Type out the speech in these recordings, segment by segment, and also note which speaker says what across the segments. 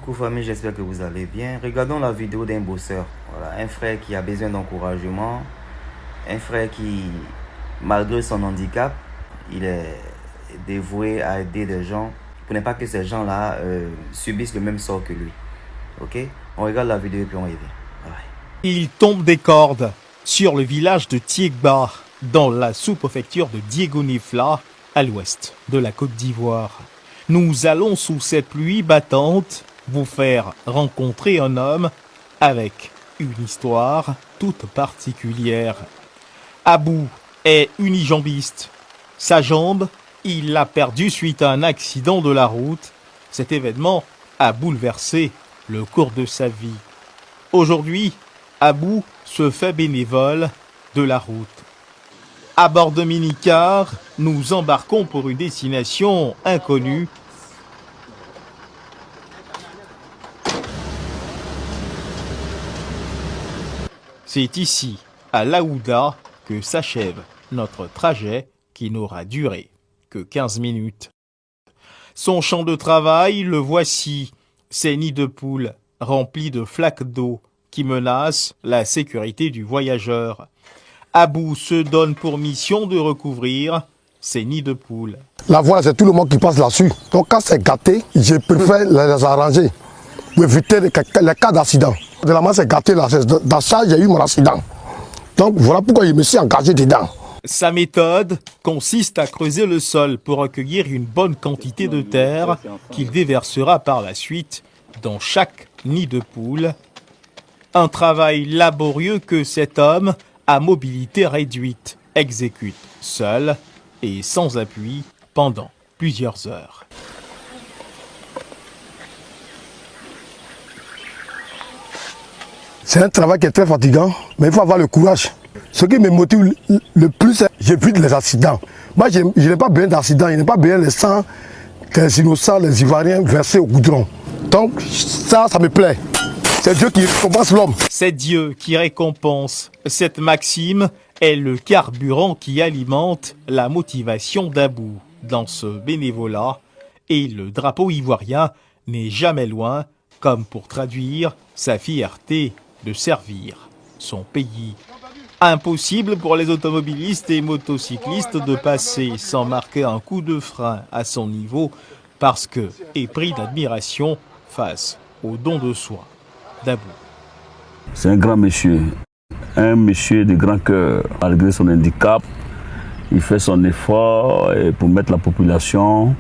Speaker 1: Coucou famille, j'espère que vous allez bien. Regardons la vidéo d'un bosseur. Voilà, un frère qui a besoin d'encouragement. Un frère qui, malgré son handicap, il est dévoué à aider des gens pour ne pas que ces gens-là subissent le même sort que lui. Ok? On regarde la vidéo et puis on y vient. Ouais.
Speaker 2: Il tombe des cordes sur le village de Tiegba, dans la sous-préfecture de Diégonifla, à l'ouest de la Côte d'Ivoire. Nous allons sous cette pluie battante vous faire rencontrer un homme avec une histoire toute particulière. Abou est unijambiste. Sa jambe, il l'a perdue suite à un accident de la route. Cet événement a bouleversé le cours de sa vie. Aujourd'hui, Abou se fait bénévole de la route. À bord de minicar, nous embarquons pour une destination inconnue. C'est ici, à Laouda, que s'achève notre trajet qui n'aura duré que 15 minutes. Son champ de travail, le voici, ses nids de poules remplis de flaques d'eau qui menacent la sécurité du voyageur. Abou se donne pour mission de recouvrir ces nids de poules.
Speaker 3: La voie, c'est tout le monde qui passe là-dessus. Donc quand c'est gâté, je préfère les arranger pour éviter les cas d'accident. De la main, c'est gâté là. Dans ça, j'ai eu mon accident. Donc voilà pourquoi je me suis engagé dedans.
Speaker 2: Sa méthode consiste à creuser le sol pour recueillir une bonne quantité de terre qu'il déversera par la suite dans chaque nid de poule. Un travail laborieux que cet homme à mobilité réduite exécute seul et sans appui pendant plusieurs heures.
Speaker 3: C'est un travail qui est très fatigant, mais il faut avoir le courage. Ce qui me motive le plus, c'est que j'évite les accidents. Moi, je n'ai pas besoin d'accidents, je n'ai pas besoin de sang, les innocents, les Ivoiriens versés au goudron. Donc ça me plaît. C'est Dieu qui récompense l'homme.
Speaker 2: C'est Dieu qui récompense. Cette maxime est le carburant qui alimente la motivation d'Abou dans ce bénévolat. Et le drapeau ivoirien n'est jamais loin, comme pour traduire sa fierté de servir son pays. Impossible pour les automobilistes et motocyclistes de passer sans marquer un coup de frein à son niveau parce que est pris d'admiration face au don de soi d'Abou.
Speaker 4: C'est un grand monsieur, un monsieur de grand cœur. Malgré son handicap, il fait son effort pour mettre la population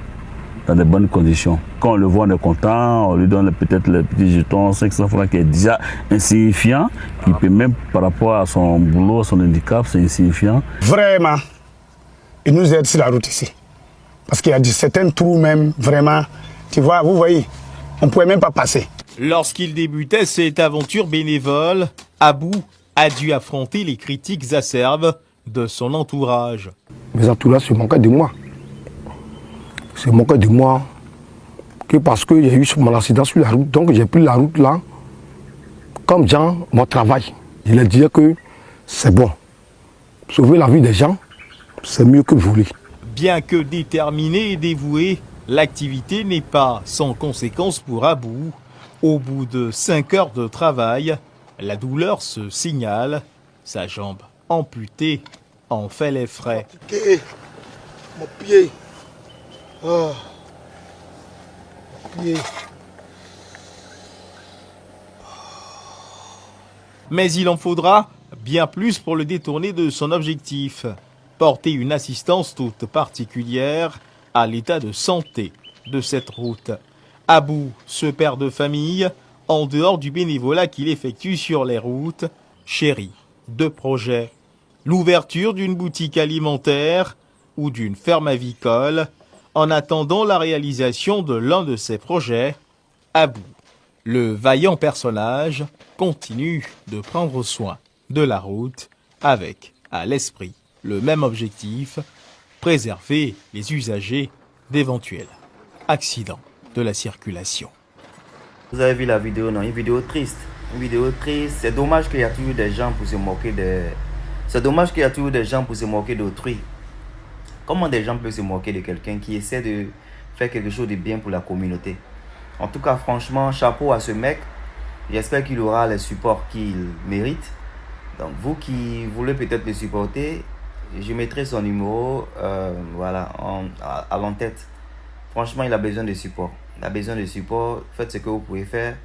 Speaker 4: dans de bonnes conditions. Quand on le voit, on est content, on lui donne peut-être les petits jetons, 500 francs qui est déjà insignifiant, qui peut même par rapport à son boulot, à son handicap, c'est insignifiant.
Speaker 5: Vraiment, il nous aide sur la route ici. Parce qu'il y a certains trous même, vraiment, tu vois, vous voyez, on ne pouvait même pas passer.
Speaker 2: Lorsqu'il débutait cette aventure bénévole, Abou a dû affronter les critiques acerbes de son entourage.
Speaker 3: Mes entourages se moquaient de moi. Se moquaient de moi que parce qu'il y a eu mon accident sur la route. Donc j'ai pris la route là comme genre mon travail. Je leur disais que c'est bon. Sauver la vie des gens, c'est mieux que voler.
Speaker 2: Bien que déterminé et dévoué, l'activité n'est pas sans conséquence pour Abou. Au bout de 5 heures de travail, la douleur se signale. Sa jambe amputée en fait les frais.
Speaker 3: Mon pied. Oh. Mon pied.
Speaker 2: Mais il en faudra bien plus pour le détourner de son objectif. Porter une assistance toute particulière à l'état de santé de cette route. Abou, ce père de famille, en dehors du bénévolat qu'il effectue sur les routes, chérit 2 projets. L'ouverture d'une boutique alimentaire ou d'une ferme avicole. En attendant la réalisation de l'un de ses projets, Abou, le vaillant personnage, continue de prendre soin de la route avec, à l'esprit, le même objectif, préserver les usagers d'éventuels accidents de la circulation.
Speaker 1: Vous avez vu la vidéo, non? Une vidéo triste. Une vidéo triste. C'est dommage qu'il y a toujours des gens pour se moquer de... C'est dommage qu'il y a toujours des gens pour se moquer d'autrui. Comment des gens peuvent se moquer de quelqu'un qui essaie de faire quelque chose de bien pour la communauté? En tout cas, franchement, chapeau à ce mec. J'espère qu'il aura les supports qu'il mérite. Donc, vous qui voulez peut-être le supporter, je mettrai son numéro voilà, à l'en-tête. Franchement, il a besoin de support. Il a besoin de support. Faites ce que vous pouvez faire.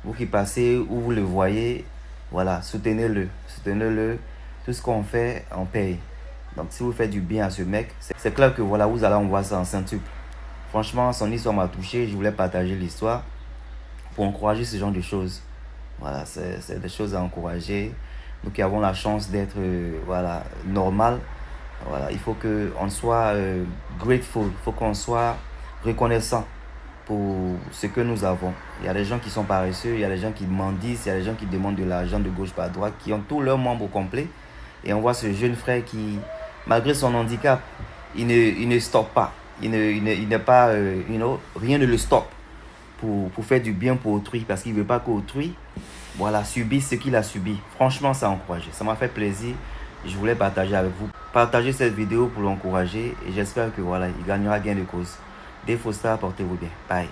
Speaker 1: Vous qui passez ou vous le voyez, voilà, soutenez-le. Soutenez-le. Tout ce qu'on fait, on paye. Donc, si vous faites du bien à ce mec, c'est clair que voilà, vous allez envoyer ça en centuple. Franchement, son histoire m'a touché. Je voulais partager l'histoire pour encourager ce genre de choses. Voilà, c'est des choses à encourager. Nous qui avons la chance d'être voilà, normal, voilà, il faut qu'on soit grateful, il faut qu'on soit reconnaissant pour ce que nous avons. Il y a des gens qui sont paresseux, il y a des gens qui mendient, il y a des gens qui demandent de l'argent de gauche par droite, qui ont tous leurs membres au complet. Et on voit ce jeune frère qui, malgré son handicap, il ne stoppe pas. Il n'est pas, rien ne le stoppe pour faire du bien pour autrui, parce qu'il ne veut pas qu'autrui, voilà, subisse ce qu'il a subi. Franchement, ça a encouragé. Ça m'a fait plaisir. Je voulais partager avec vous. Partagez cette vidéo pour l'encourager et j'espère que voilà, il gagnera gain de cause. Des Faustas, portez-vous bien. Bye.